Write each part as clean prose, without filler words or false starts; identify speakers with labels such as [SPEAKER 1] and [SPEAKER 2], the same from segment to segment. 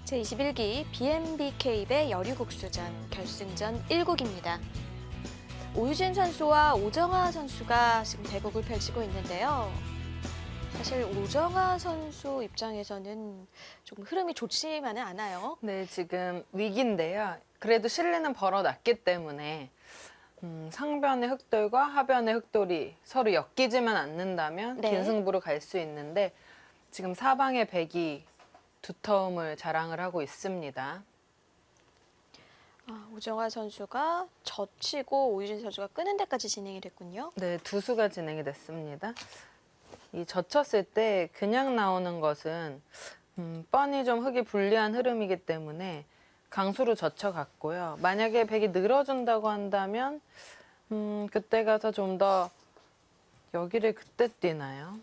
[SPEAKER 1] 제21기 BNBK 여류국수전 결승전 1국입니다. 오유진 선수와 오정아 선수가 지금 대국을 펼치고 있는데요. 사실 오정아 선수 입장에서는 좀 흐름이 좋지만은 않아요.
[SPEAKER 2] 네, 지금 위기인데요. 그래도 실리는 벌어놨기 때문에 상변의 흑돌과 하변의 흑돌이 서로 엮이지만 않는다면
[SPEAKER 1] 네.
[SPEAKER 2] 긴 승부로 갈 수 있는데 지금 사방의 백이 두터움을 자랑을 하고 있습니다.
[SPEAKER 1] 오정아 선수가 젖히고 오유진 선수가 끄는 데까지 진행이 됐군요.
[SPEAKER 2] 네, 두 수가 진행이 됐습니다. 이 젖혔을 때 그냥 나오는 것은 뻔히 좀 흙이 불리한 흐름이기 때문에 강수로 젖혀갔고요. 만약에 백이 늘어준다고 한다면 그때 가서 좀 더 여기를 그때 뛰나요?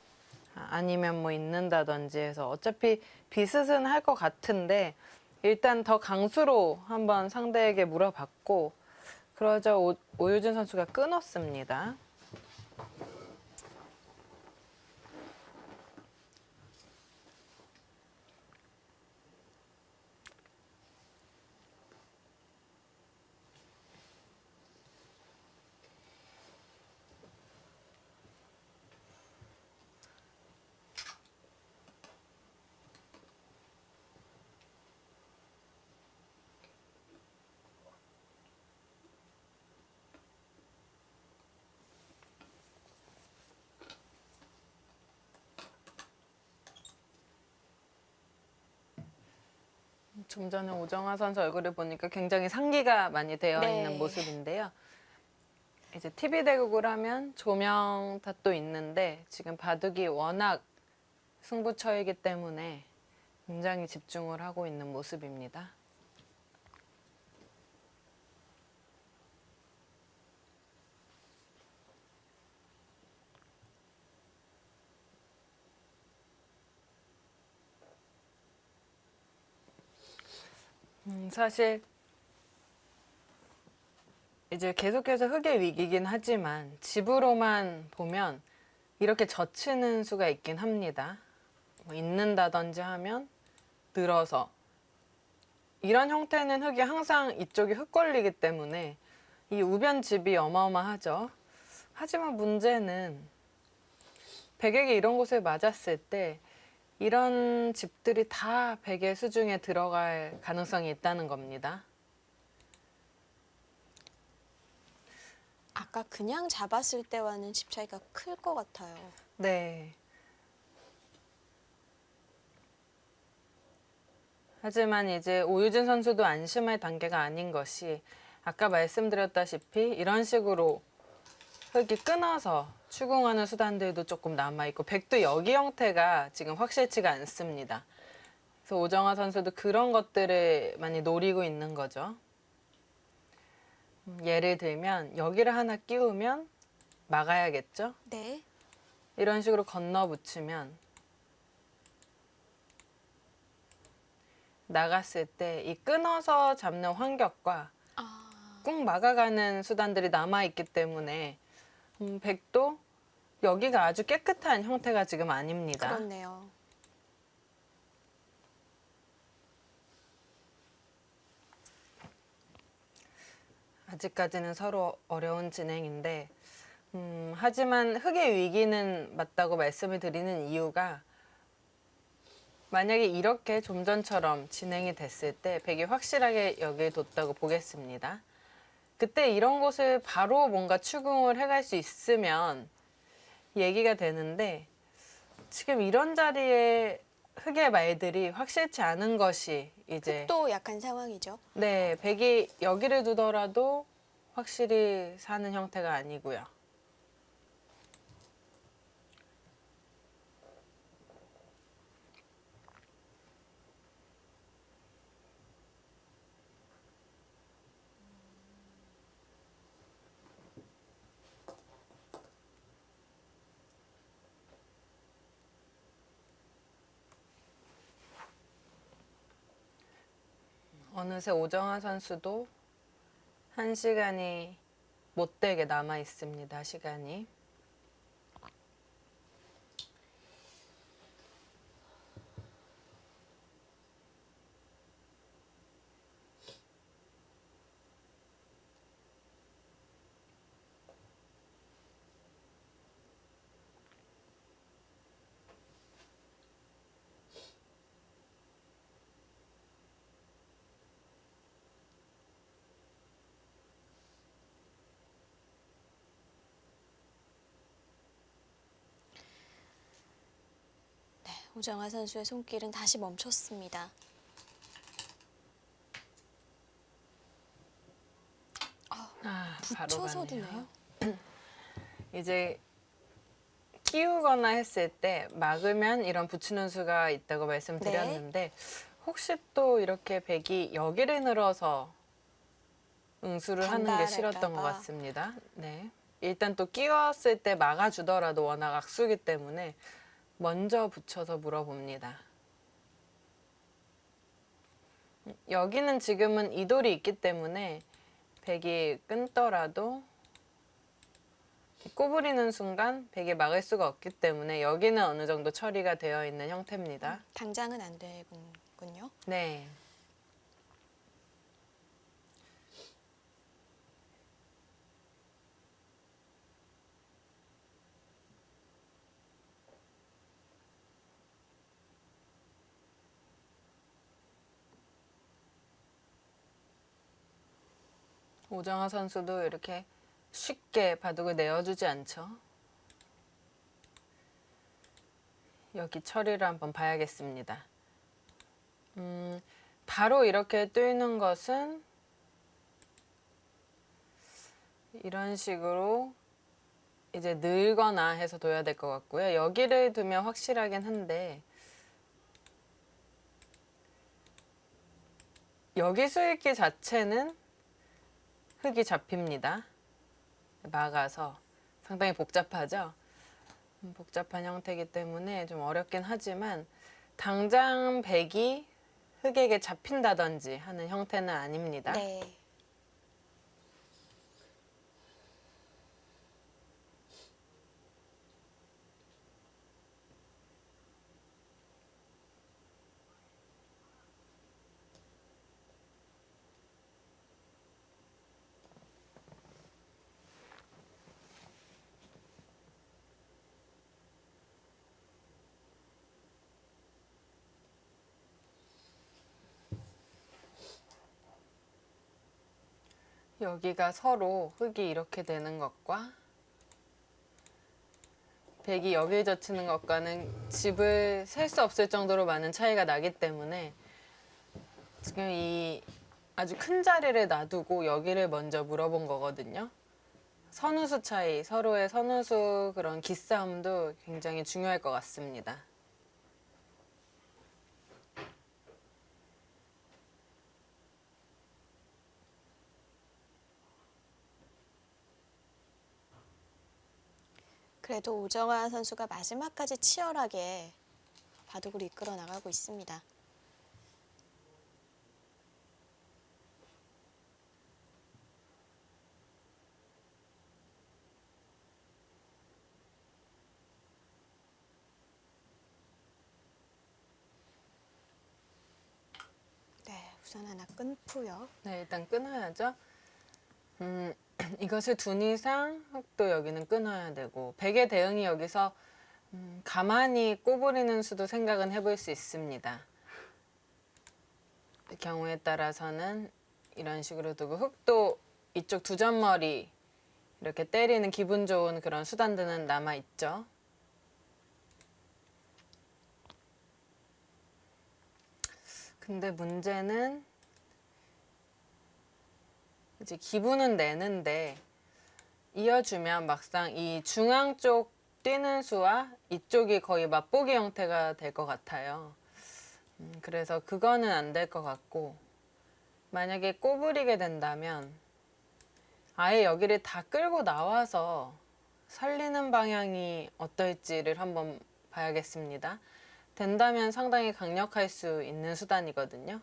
[SPEAKER 2] 아니면 뭐 있는다든지 해서 어차피 비슷은 할 것 같은데 일단 더 강수로 한번 상대에게 물어봤고 그러자 오유진 선수가 끊었습니다. 좀 전에 오정아 선수 얼굴을 보니까 굉장히 상기가 많이 되어
[SPEAKER 1] 네.
[SPEAKER 2] 있는 모습인데요. 이제 TV 대국을 하면 조명 탓도 있는데 지금 바둑이 워낙 승부처이기 때문에 굉장히 집중을 하고 있는 모습입니다. 사실 이제 계속해서 흙의 위기긴 하지만 집으로만 보면 이렇게 젖히는 수가 있긴 합니다. 뭐 있는다든지 하면 늘어서 이런 형태는 흙이 항상 이쪽이 흙 걸리기 때문에 이 우변집이 어마어마하죠. 하지만 문제는 백에게 이런 곳을 맞았을 때 이런 집들이 다 백의 수중에 들어갈 가능성이 있다는 겁니다.
[SPEAKER 1] 아까 그냥 잡았을 때와는 집 차이가 클 것 같아요.
[SPEAKER 2] 네. 하지만 이제 오유진 선수도 안심할 단계가 아닌 것이 아까 말씀드렸다시피 이런 식으로 흙이 끊어서 추궁하는 수단들도 조금 남아있고 백도 여기 형태가 지금 확실치가 않습니다. 그래서 오정아 선수도 그런 것들을 많이 노리고 있는 거죠. 예를 들면 여기를 하나 끼우면 막아야겠죠?
[SPEAKER 1] 네.
[SPEAKER 2] 이런 식으로 건너 붙이면 나갔을 때 이 끊어서 잡는 환격과 꾹 막아가는 수단들이 남아있기 때문에 백도 여기가 아주 깨끗한 형태가 지금 아닙니다.
[SPEAKER 1] 그렇네요.
[SPEAKER 2] 아직까지는 서로 어려운 진행인데 하지만 흙의 위기는 맞다고 말씀을 드리는 이유가 만약에 이렇게 좀 전처럼 진행이 됐을 때 백이 확실하게 여기에 뒀다고 보겠습니다. 그때 이런 곳을 바로 뭔가 추궁을 해갈 수 있으면 얘기가 되는데 지금 이런 자리에 흙의 말들이 확실치 않은 것이 이제
[SPEAKER 1] 흙도 약한 상황이죠.
[SPEAKER 2] 네, 백이 여기를 두더라도 확실히 사는 형태가 아니고요. 어느새 오정아 선수도 1시간이 못되게 남아 있습니다. 시간이.
[SPEAKER 1] 오정아 선수의 손길은 다시 멈췄습니다.
[SPEAKER 2] 바로
[SPEAKER 1] 붙여서
[SPEAKER 2] 가네요.
[SPEAKER 1] 두네요.
[SPEAKER 2] 이제 끼우거나 했을 때 막으면 이런 붙이는 수가 있다고 말씀드렸는데 혹시 또 이렇게 백이 여기를 늘어서 응수를 하는 게 싫었던 것
[SPEAKER 1] 반발할까봐.
[SPEAKER 2] 같습니다. 네. 일단 또 끼웠을 때 막아주더라도 워낙 악수기 때문에 먼저 붙여서 물어봅니다. 여기는 지금은 이돌이 있기 때문에 백이 끊더라도 꼬부리는 순간 백이 막을 수가 없기 때문에 여기는 어느 정도 처리가 되어 있는 형태입니다.
[SPEAKER 1] 당장은 안 되군요.
[SPEAKER 2] 네. 오정아 선수도 이렇게 쉽게 바둑을 내어주지 않죠. 여기 처리를 한번 봐야겠습니다. 바로 이렇게 뜨는 것은 이런 식으로 이제 늘거나 해서 둬야 될 것 같고요. 여기를 두면 확실하긴 한데 여기 수익기 자체는 흙이 잡힙니다. 막아서 상당히 복잡하죠. 복잡한 형태이기 때문에 좀 어렵긴 하지만 당장 백이 흙에게 잡힌다든지 하는 형태는 아닙니다.
[SPEAKER 1] 네.
[SPEAKER 2] 여기가 서로 흙이 이렇게 되는 것과 백이 여기에 젖히는 것과는 집을 셀 수 없을 정도로 많은 차이가 나기 때문에 지금 이 아주 큰 자리를 놔두고 여기를 먼저 물어본 거거든요. 선우수 차이, 서로의 선우수 그런 기싸움도 굉장히 중요할 것 같습니다.
[SPEAKER 1] 그래도 오정아 선수가 마지막까지 치열하게 바둑을 이끌어 나가고 있습니다. 네, 우선 하나 끊고요.
[SPEAKER 2] 네, 일단 끊어야죠. 이것을 둔 이상 흙도 여기는 끊어야 되고 백의 대응이 여기서 가만히 꼬부리는 수도 생각은 해볼 수 있습니다. 경우에 따라서는 이런 식으로 두고 흙도 이쪽 두 점머리 이렇게 때리는 기분 좋은 그런 수단들은 남아 있죠. 근데 문제는 이제 기분은 내는데 이어주면 막상 이 중앙 쪽 뛰는 수와 이쪽이 거의 맛보기 형태가 될 것 같아요. 그래서 그거는 안 될 것 같고 만약에 꼬부리게 된다면 아예 여기를 다 끌고 나와서 살리는 방향이 어떨지를 한번 봐야겠습니다. 된다면 상당히 강력할 수 있는 수단이거든요.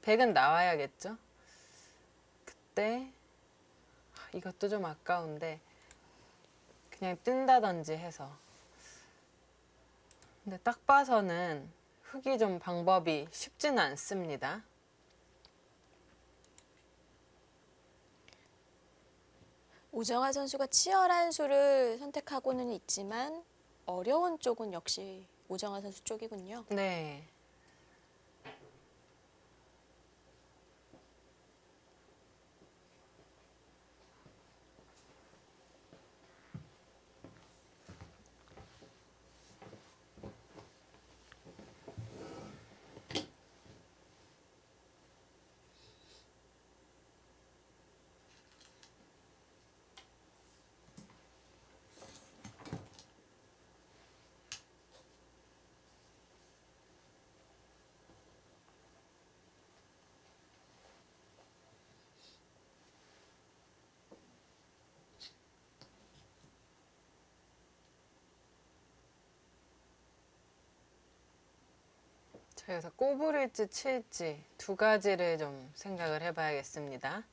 [SPEAKER 2] 백은 나와야겠죠. 그때 이것도 좀 아까운데 그냥 뜬다든지 해서. 근데 딱 봐서는 흙이 좀 방법이 쉽지는 않습니다.
[SPEAKER 1] 오정아 선수가 치열한 수를 선택하고는 있지만 어려운 쪽은 역시 오정아 선수 쪽이군요.
[SPEAKER 2] 네. 그래서 꼬부릴지 칠지 두 가지를 좀 생각을 해봐야겠습니다.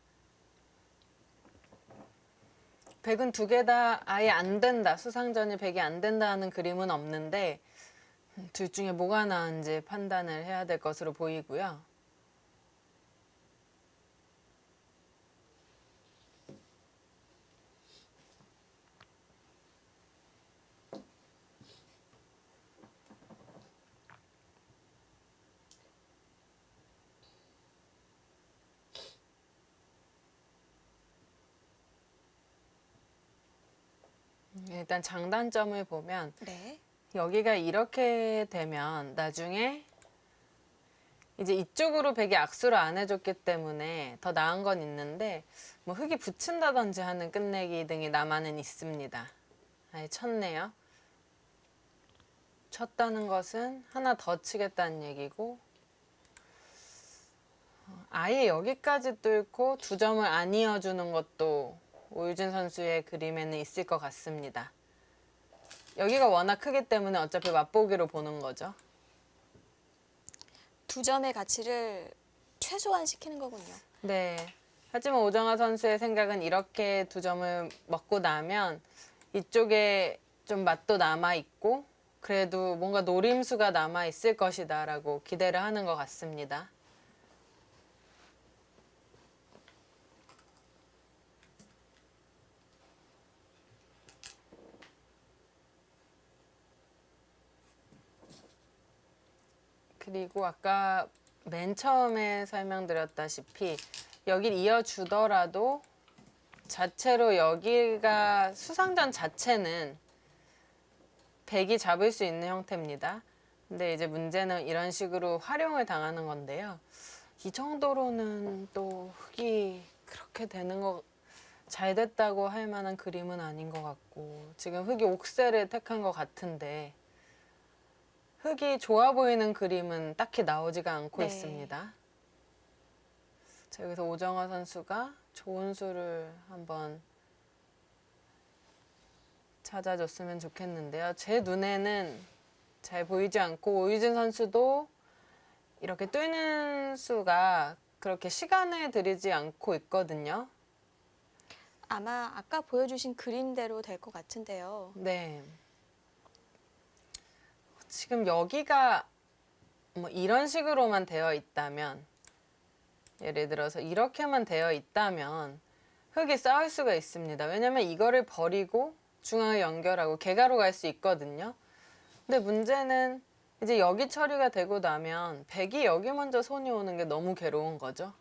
[SPEAKER 2] 백은 두 개 다 아예 안 된다, 수상전이 백이 안 된다 하는 그림은 없는데 둘 중에 뭐가 나은지 판단을 해야 될 것으로 보이고요. 일단 장단점을 보면
[SPEAKER 1] 네.
[SPEAKER 2] 여기가 이렇게 되면 나중에 이제 이쪽으로 백이 악수를 안 해줬기 때문에 더 나은 건 있는데 뭐 흙이 붙인다든지 하는 끝내기 등이 남아는 있습니다. 아예 쳤네요. 쳤다는 것은 하나 더 치겠다는 얘기고 아예 여기까지 뚫고 두 점을 안 이어주는 것도 오유진 선수의 그림에는 있을 것 같습니다. 여기가 워낙 크기 때문에 어차피 맛보기로 보는 거죠.
[SPEAKER 1] 두 점의 가치를 최소화 시키는 거군요.
[SPEAKER 2] 네. 하지만 오정아 선수의 생각은 이렇게 두 점을 먹고 나면 이쪽에 좀 맛도 남아있고 그래도 뭔가 노림수가 남아있을 것이다 라고 기대를 하는 것 같습니다. 그리고 아까 맨 처음에 설명드렸다시피 여길 이어주더라도 자체로 여기가 수상전 자체는 백이 잡을 수 있는 형태입니다. 근데 이제 문제는 이런 식으로 활용을 당하는 건데요. 이 정도로는 또 흙이 그렇게 되는 거 잘 됐다고 할 만한 그림은 아닌 것 같고 지금 흙이 옥새를 택한 것 같은데 흙이 좋아 보이는 그림은 딱히 나오지가 않고
[SPEAKER 1] 네.
[SPEAKER 2] 있습니다. 자, 여기서 오정아 선수가 좋은 수를 한번 찾아줬으면 좋겠는데요. 제 눈에는 잘 보이지 않고 오유진 선수도 이렇게 뚫는 수가 그렇게 시간을 들이지 않고 있거든요.
[SPEAKER 1] 아마 아까 보여주신 그림대로 될 것 같은데요.
[SPEAKER 2] 네. 지금 여기가 뭐 이런 식으로만 되어 있다면 예를 들어서 이렇게만 되어 있다면 흙이 쌓일 수가 있습니다. 왜냐면 이거를 버리고 중앙을 연결하고 개가로 갈 수 있거든요. 근데 문제는 이제 여기 처리가 되고 나면 백이 여기 먼저 손이 오는 게 너무 괴로운 거죠.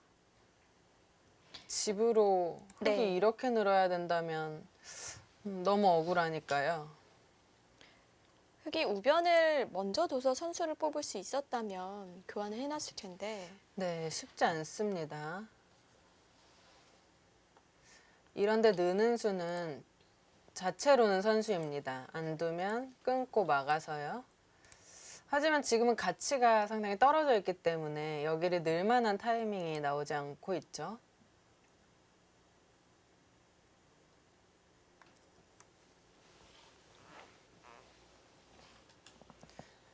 [SPEAKER 2] 집으로 흙이
[SPEAKER 1] 네.
[SPEAKER 2] 이렇게 늘어야 된다면 너무 억울하니까요.
[SPEAKER 1] 흙이 우변을 먼저 둬서 선수를 뽑을 수 있었다면 교환을 해놨을 텐데.
[SPEAKER 2] 네, 쉽지 않습니다. 이런데 느는 수는 자체로는 선수입니다. 안 두면 끊고 막아서요. 하지만 지금은 가치가 상당히 떨어져 있기 때문에 여기를 늘 만한 타이밍이 나오지 않고 있죠.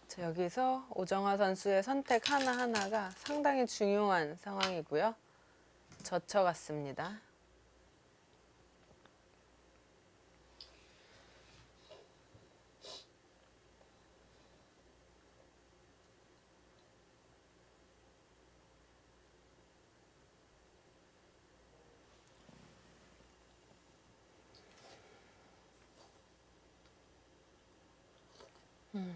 [SPEAKER 2] 자, 여기서 오정아 선수의 선택 하나하나가 상당히 중요한 상황이고요. 젖혀갔습니다.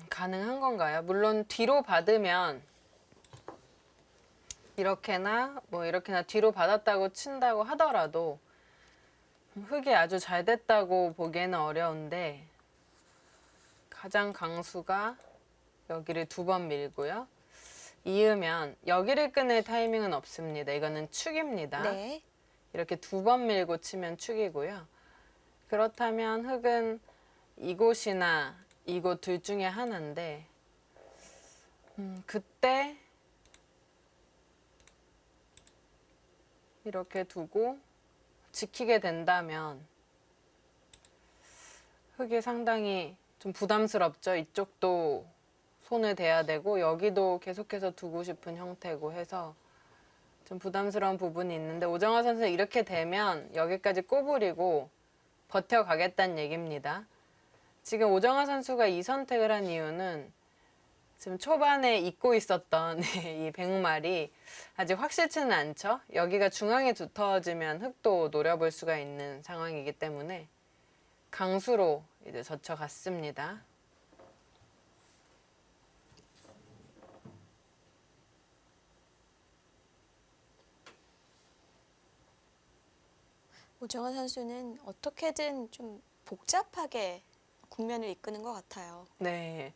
[SPEAKER 2] 가능한 건가요? 물론 뒤로 받으면 이렇게나 뭐 이렇게나 뒤로 받았다고 친다고 하더라도 흙이 아주 잘 됐다고 보기에는 어려운데 가장 강수가 여기를 두 번 밀고요. 이으면 여기를 끊을 타이밍은 없습니다. 이거는 축입니다.
[SPEAKER 1] 네.
[SPEAKER 2] 이렇게 두 번 밀고 치면 축이고요. 그렇다면 흙은 이곳이나 이곳 둘 중에 하나인데 그때 이렇게 두고 지키게 된다면 흙이 상당히 좀 부담스럽죠. 이쪽도 손을 대야 되고 여기도 계속해서 두고 싶은 형태고 해서 좀 부담스러운 부분이 있는데 오정화 선수는 이렇게 되면 여기까지 꼬부리고 버텨가겠다는 얘기입니다. 지금 오정화 선수가 이 선택을 한 이유는 지금 초반에 잊고 있었던 이 백말이 아직 확실치는 않죠. 여기가 중앙에 두터워지면 흙도 노려볼 수가 있는 상황이기 때문에 강수로 이제 젖혀갔습니다.
[SPEAKER 1] 오정화 선수는 어떻게든 좀 복잡하게 국면을 이끄는 것 같아요.
[SPEAKER 2] 네.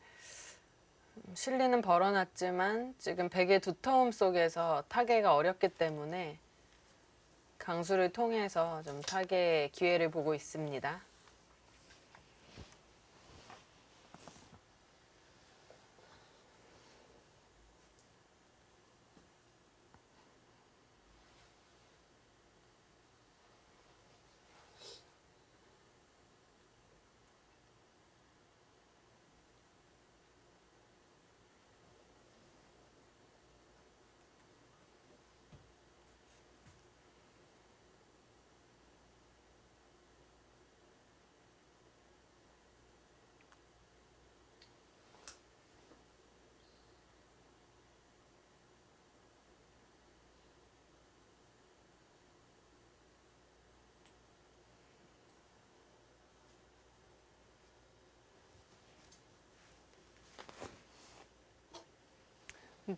[SPEAKER 2] 실리는 벌어놨지만 지금 백의 두터움 속에서 타개가 어렵기 때문에 강수를 통해서 좀 타개의 기회를 보고 있습니다.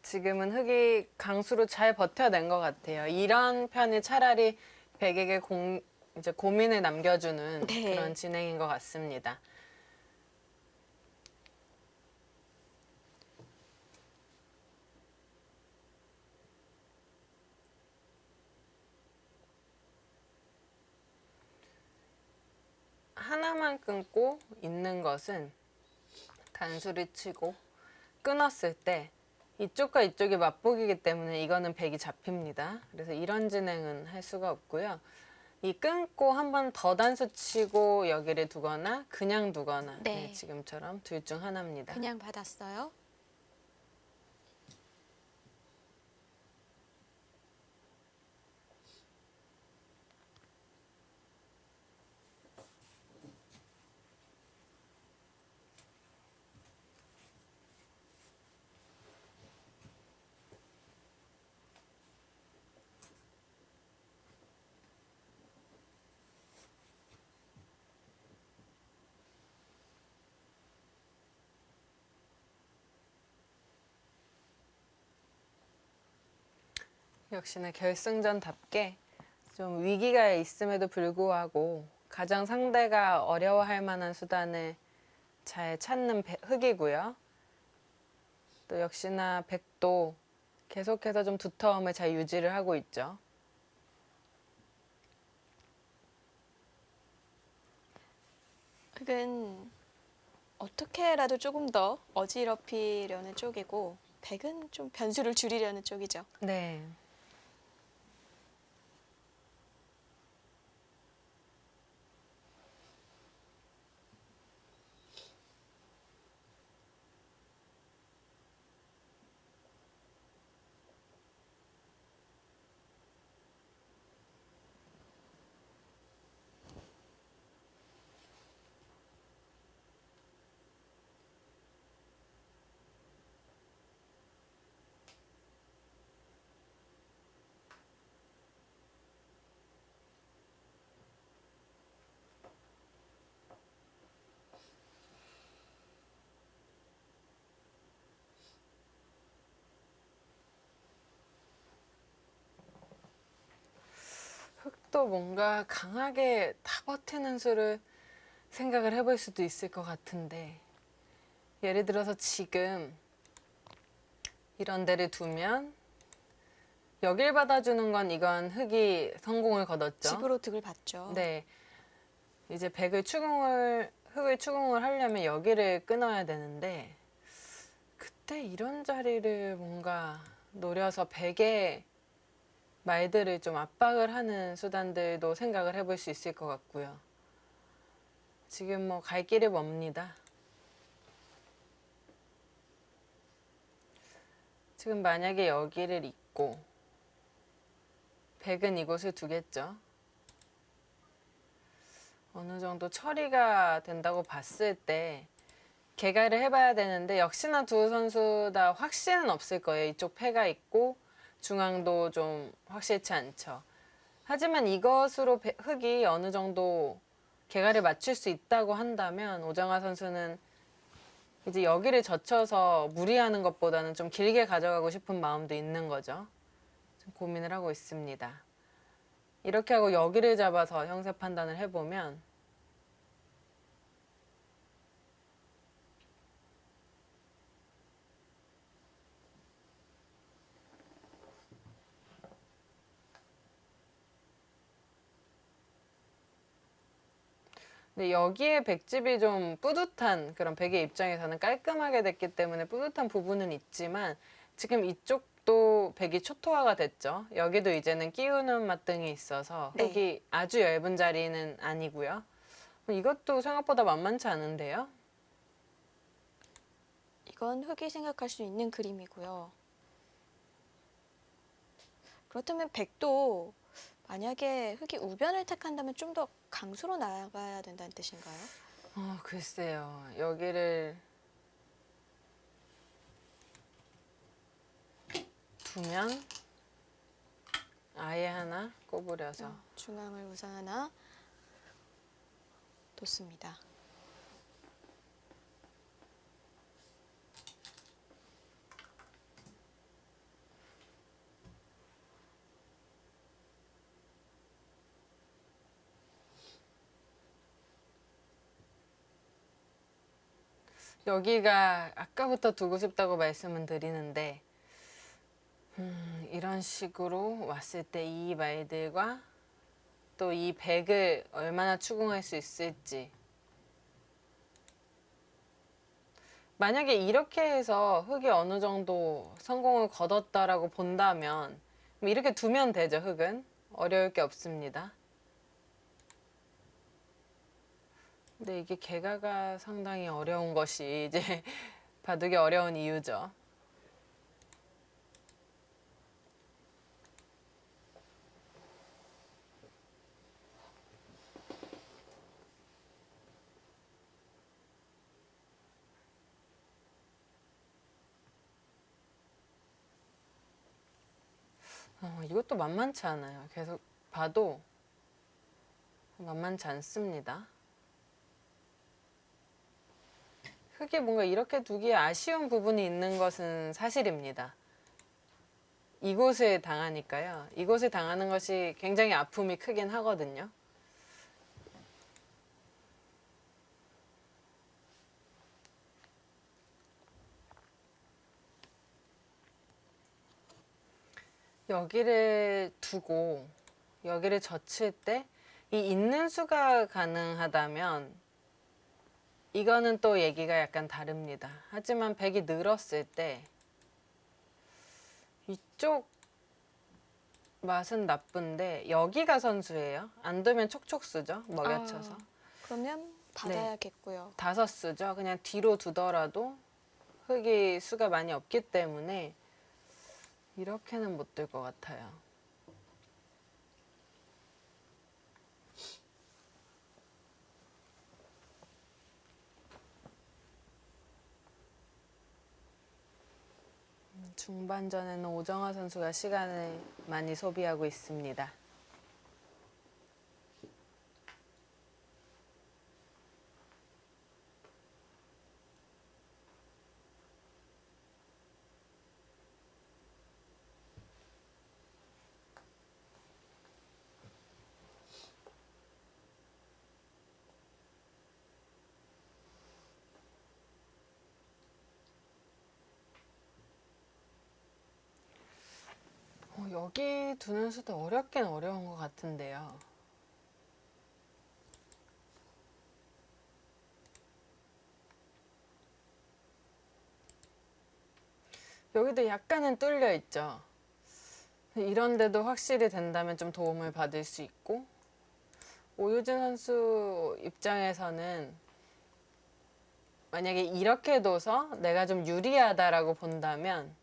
[SPEAKER 2] 지금은 흙이 강수로 잘 버텨낸 것 같아요. 이런 편이 차라리 백에게 이제 고민을 남겨주는
[SPEAKER 1] 네.
[SPEAKER 2] 그런 진행인 것 같습니다. 하나만 끊고 있는 것은 단수를 치고 끊었을 때 이쪽과 이쪽이 맞붙이기 때문에 이거는 백이 잡힙니다. 그래서 이런 진행은 할 수가 없고요. 이 끊고 한 번 더 단수 치고 여기를 두거나 그냥 두거나
[SPEAKER 1] 네.
[SPEAKER 2] 네, 지금처럼 둘 중 하나입니다.
[SPEAKER 1] 그냥 받았어요.
[SPEAKER 2] 역시나 결승전답게 좀 위기가 있음에도 불구하고 가장 상대가 어려워할 만한 수단을 잘 찾는 흙이고요. 또 역시나 백도 계속해서 좀 두터움을 잘 유지를 하고 있죠.
[SPEAKER 1] 흙은 어떻게라도 조금 더 어지럽히려는 쪽이고 백은 좀 변수를 줄이려는 쪽이죠.
[SPEAKER 2] 네. 흙도 뭔가 강하게 다 버티는 수를 생각을 해볼 수도 있을 것 같은데 예를 들어서 지금 이런 데를 두면 여길 받아주는 건 이건 흙이 성공을 거뒀죠.
[SPEAKER 1] 집으로 득을 받죠.
[SPEAKER 2] 네. 이제 흙을 추궁을 하려면 여기를 끊어야 되는데 그때 이런 자리를 뭔가 노려서 백의 말들을 좀 압박을 하는 수단들도 생각을 해볼 수 있을 것 같고요. 지금 뭐 갈 길이 멉니다. 지금 만약에 여기를 잇고 백은 이곳을 두겠죠. 어느 정도 처리가 된다고 봤을 때 개가를 해봐야 되는데 역시나 두 선수 다 확신은 없을 거예요. 이쪽 패가 있고 중앙도 좀 확실치 않죠. 하지만 이것으로 흑이 어느 정도 개가를 맞출 수 있다고 한다면 오정화 선수는 이제 여기를 젖혀서 무리하는 것보다는 좀 길게 가져가고 싶은 마음도 있는 거죠. 좀 고민을 하고 있습니다. 이렇게 하고 여기를 잡아서 형세 판단을 해보면 근데 여기에 백집이 좀 뿌듯한 그런 백의 입장에서는 깔끔하게 됐기 때문에 뿌듯한 부분은 있지만 지금 이쪽도 백이 초토화가 됐죠. 여기도 이제는 끼우는 맛등이 있어서
[SPEAKER 1] 네.
[SPEAKER 2] 흙이 아주 얇은 자리는 아니고요. 이것도 생각보다 만만치 않은데요.
[SPEAKER 1] 이건 흑이 생각할 수 있는 그림이고요. 그렇다면 백도 만약에 흑이 우변을 택한다면 좀 더 강수로 나가야 된다는 뜻인가요?
[SPEAKER 2] 글쎄요. 여기를 두면 아예 하나 꼬부려서
[SPEAKER 1] 중앙을 우선 하나 뒀습니다.
[SPEAKER 2] 여기가 아까부터 두고 싶다고 말씀은 드리는데 이런 식으로 왔을 때 이 말들과 또 이 백을 얼마나 추궁할 수 있을지. 만약에 이렇게 해서 흑이 어느 정도 성공을 거뒀다라고 본다면 이렇게 두면 되죠. 흑은 어려울 게 없습니다. 근데 이게 개가가 상당히 어려운 것이 이제 바둑이 어려운 이유죠. 이것도 만만치 않아요. 계속 봐도 만만치 않습니다. 흑이 뭔가 이렇게 두기에 아쉬운 부분이 있는 것은 사실입니다. 이곳을 당하니까요. 이곳을 당하는 것이 굉장히 아픔이 크긴 하거든요. 여기를 두고 여기를 젖힐 때 이 있는 수가 가능하다면 이거는 또 얘기가 약간 다릅니다. 하지만 백이 늘었을 때 이쪽 맛은 나쁜데 여기가 선수예요. 안 두면 촉촉수죠. 먹여쳐서.
[SPEAKER 1] 그러면 받아야겠고요.
[SPEAKER 2] 다섯 수죠. 그냥 뒤로 두더라도 흙이 수가 많이 없기 때문에 이렇게는 못 들 것 같아요. 중반전에는 오정화 선수가 시간을 많이 소비하고 있습니다. 여기 두는 수도 어렵긴 어려운 것 같은데요. 여기도 약간은 뚫려 있죠. 이런데도 확실히 된다면 좀 도움을 받을 수 있고 오유진 선수 입장에서는 만약에 이렇게 둬서 내가 좀 유리하다라고 본다면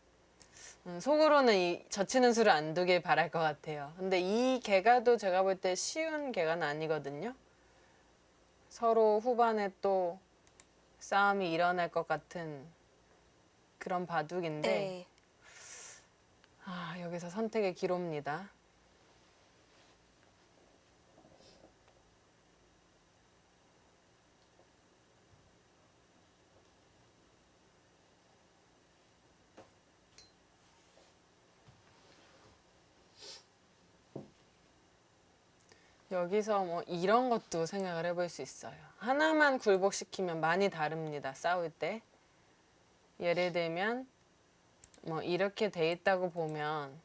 [SPEAKER 2] 속으로는 이 젖히는 수를 안 두길 바랄 것 같아요. 근데 이 개가도 제가 볼 때 쉬운 개가는 아니거든요. 서로 후반에 또 싸움이 일어날 것 같은 그런 바둑인데
[SPEAKER 1] 네.
[SPEAKER 2] 여기서 선택의 기로입니다. 여기서 뭐 이런 것도 생각을 해볼 수 있어요. 하나만 굴복시키면 많이 다릅니다. 싸울 때. 예를 들면 뭐 이렇게 돼 있다고 보면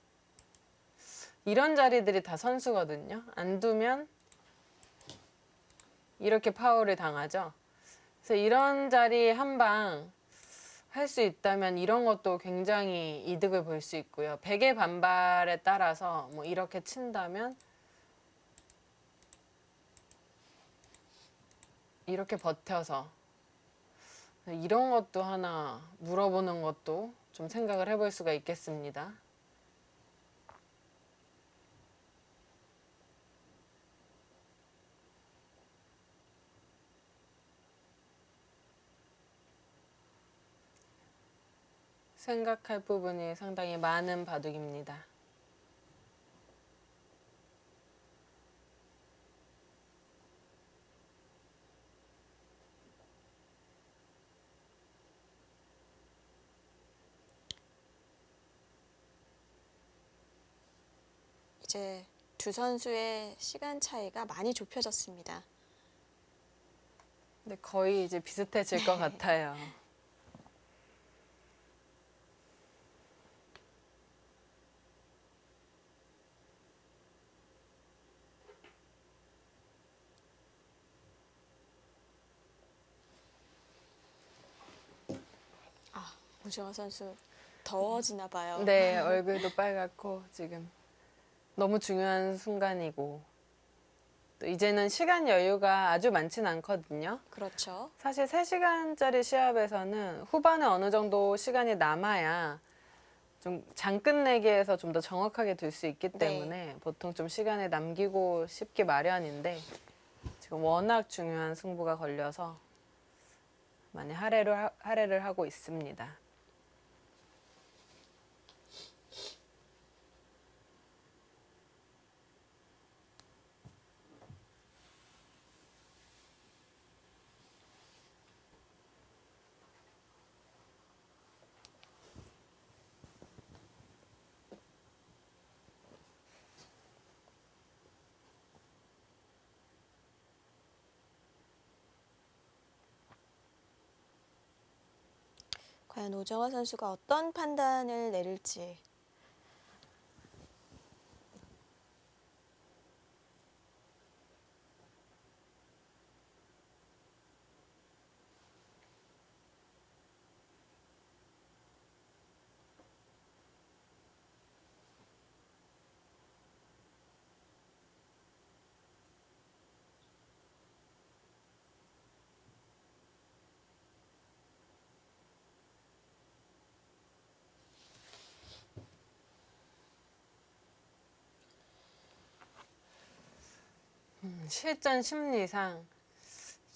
[SPEAKER 2] 이런 자리들이 다 선수거든요. 안 두면 이렇게 파울을 당하죠. 그래서 이런 자리 한 방 할 수 있다면 이런 것도 굉장히 이득을 볼 수 있고요. 백의 반발에 따라서 뭐 이렇게 친다면 이렇게 버텨서 이런 것도 하나 물어보는 것도 좀 생각을 해볼 수가 있겠습니다. 생각할 부분이 상당히 많은 바둑입니다.
[SPEAKER 1] 이제 두 선수의 시간 차이가 많이 좁혀졌습니다.
[SPEAKER 2] 근데 거의 이제 비슷해질 것 같아요.
[SPEAKER 1] 오정화 선수 더워지나 봐요.
[SPEAKER 2] 네, 얼굴도 빨갛고 지금 너무 중요한 순간이고 또 이제는 시간 여유가 아주 많진 않거든요.
[SPEAKER 1] 그렇죠.
[SPEAKER 2] 사실 3시간짜리 시합에서는 후반에 어느 정도 시간이 남아야 좀 장 끝내기에서 좀 더 정확하게 들 수 있기 때문에 보통 좀 시간을 남기고 싶기 마련인데 지금 워낙 중요한 승부가 걸려서 많이 할애를 하고 있습니다.
[SPEAKER 1] 과연 오정화 선수가 어떤 판단을 내릴지.
[SPEAKER 2] 실전 심리상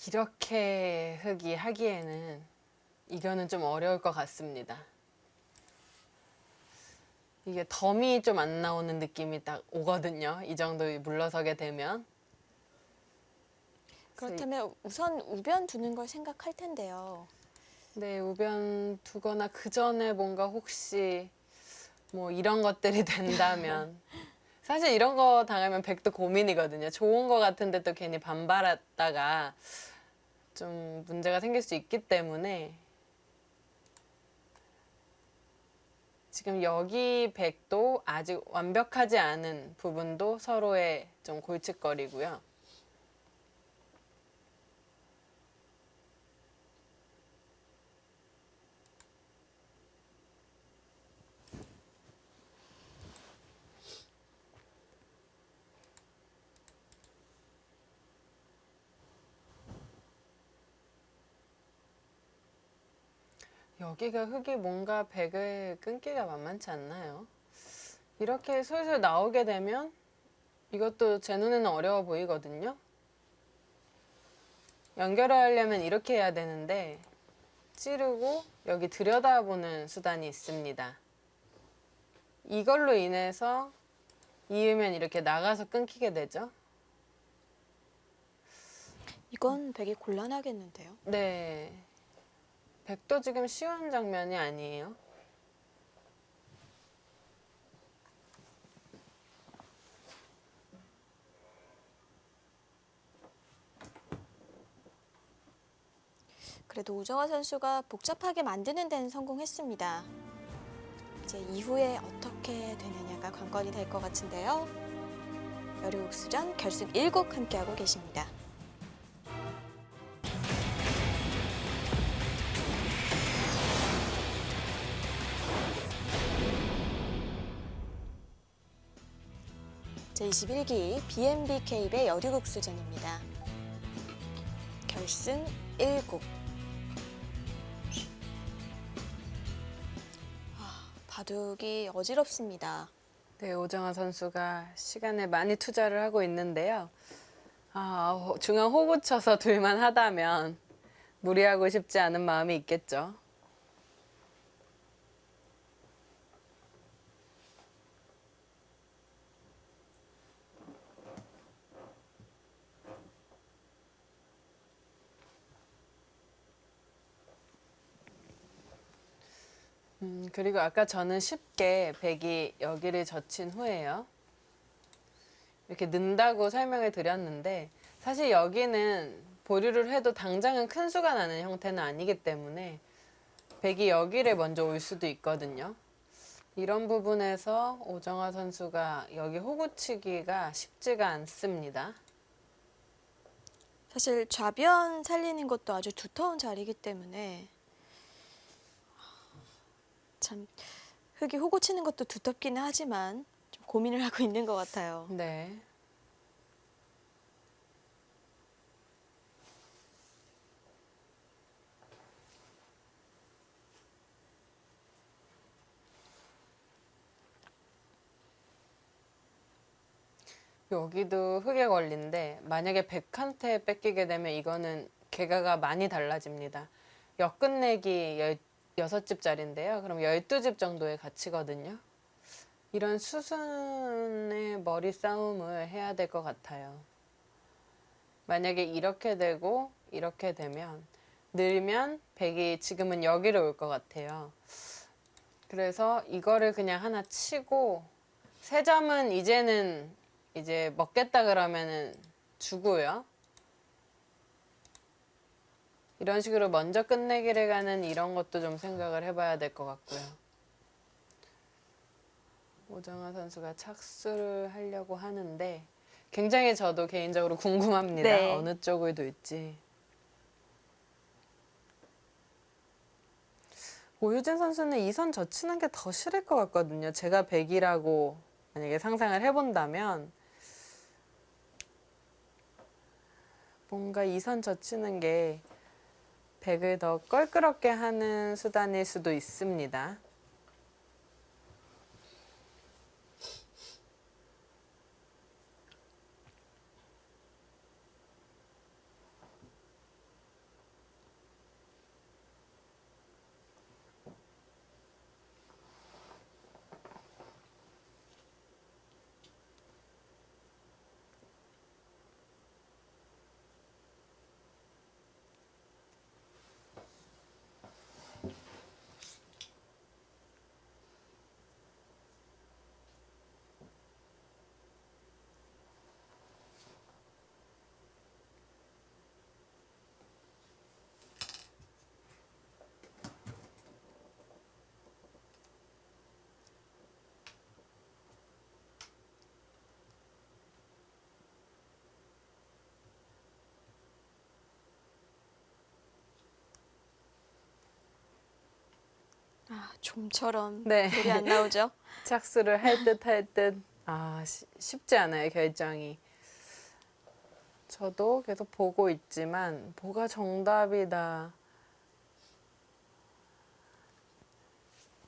[SPEAKER 2] 이렇게 흑이 하기에는 이거는 좀 어려울 것 같습니다. 이게 덤이 좀 안 나오는 느낌이 딱 오거든요. 이 정도 물러서게 되면.
[SPEAKER 1] 그렇다면 우선 우변 두는 걸 생각할 텐데요.
[SPEAKER 2] 네, 우변 두거나 그 전에 뭔가 혹시 뭐 이런 것들이 된다면 사실 이런 거 당하면 백도 고민이거든요. 좋은 거 같은데 또 괜히 반발했다가 좀 문제가 생길 수 있기 때문에 지금 여기 백도 아직 완벽하지 않은 부분도 서로의 좀 골칫거리고요. 여기가 흙이 뭔가 백을 끊기가 만만치 않나요? 이렇게 솔솔 나오게 되면 이것도 제 눈에는 어려워 보이거든요. 연결을 하려면 이렇게 해야 되는데 찌르고 여기 들여다보는 수단이 있습니다. 이걸로 인해서 이으면 이렇게 나가서 끊기게 되죠.
[SPEAKER 1] 이건 되게 곤란하겠는데요.
[SPEAKER 2] 네. 백도 지금 쉬운 장면이 아니에요.
[SPEAKER 1] 그래도 우정아 선수가 복잡하게 만드는 데는 성공했습니다. 이제 이후에 어떻게 되느냐가 관건이 될 것 같은데요. 여리국수전 결승 7곡 함께하고 계십니다. 제21기 BNBK의 여리국수전입니다. 결승 1곡. 바둑이 어지럽습니다.
[SPEAKER 2] 네, 오정아 선수가 시간을 많이 투자를 하고 있는데요. 중앙 호구 쳐서 둘만 하다면 무리하고 싶지 않은 마음이 있겠죠. 그리고 아까 저는 쉽게 백이 여기를 젖힌 후에요. 이렇게 는다고 설명을 드렸는데 사실 여기는 보류를 해도 당장은 큰 수가 나는 형태는 아니기 때문에 백이 여기를 먼저 올 수도 있거든요. 이런 부분에서 오정아 선수가 여기 호구치기가 쉽지가 않습니다.
[SPEAKER 1] 사실 좌변 살리는 것도 아주 두터운 자리이기 때문에 참 흙이 호구 치는 것도 두텁기는 하지만 좀 고민을 하고 있는 것 같아요.
[SPEAKER 2] 네. 여기도 흙에 걸린데 만약에 백한테 뺏기게 되면 이거는 개가가 많이 달라집니다. 엿끝내기 6집짜리인데요. 그럼 12집 정도의 가치거든요. 이런 수순의 머리 싸움을 해야 될 것 같아요. 만약에 이렇게 되고 이렇게 되면 늘면 백이 지금은 여기로 올 것 같아요. 그래서 이거를 그냥 하나 치고 세 점은 이제는 이제 먹겠다 그러면은 주고요. 이런 식으로 먼저 끝내기를 가는 이런 것도 좀 생각을 해봐야 될 것 같고요. 오정아 선수가 착수를 하려고 하는데 굉장히 저도 개인적으로 궁금합니다.
[SPEAKER 1] 네.
[SPEAKER 2] 어느 쪽을 둘지. 오유진 선수는 이 선 젖히는 게 더 싫을 것 같거든요. 제가 백이라고 만약에 상상을 해본다면 뭔가 이 선 젖히는 게 백을 더 껄끄럽게 하는 수단일 수도 있습니다.
[SPEAKER 1] 좀처럼
[SPEAKER 2] 네.
[SPEAKER 1] 소리 안 나오죠?
[SPEAKER 2] 착수를 할 듯 할 듯. 쉽지 않아요, 결정이. 저도 계속 보고 있지만 뭐가 정답이다.